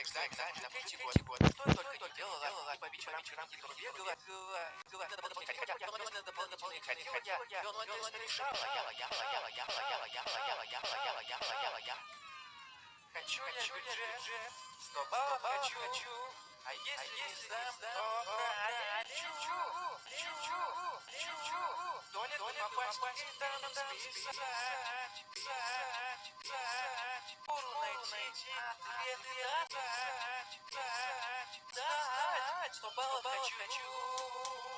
экзамен, третий год. Что только не делала, и по вечерам бегала, надо было хотя дополнительные хотела, я решала, хочу джеб, 100 баллов хочу, а если не сдам, то пролечу, то не попасть, там списать, пору найти, ответы дать, 100 баллов хочу.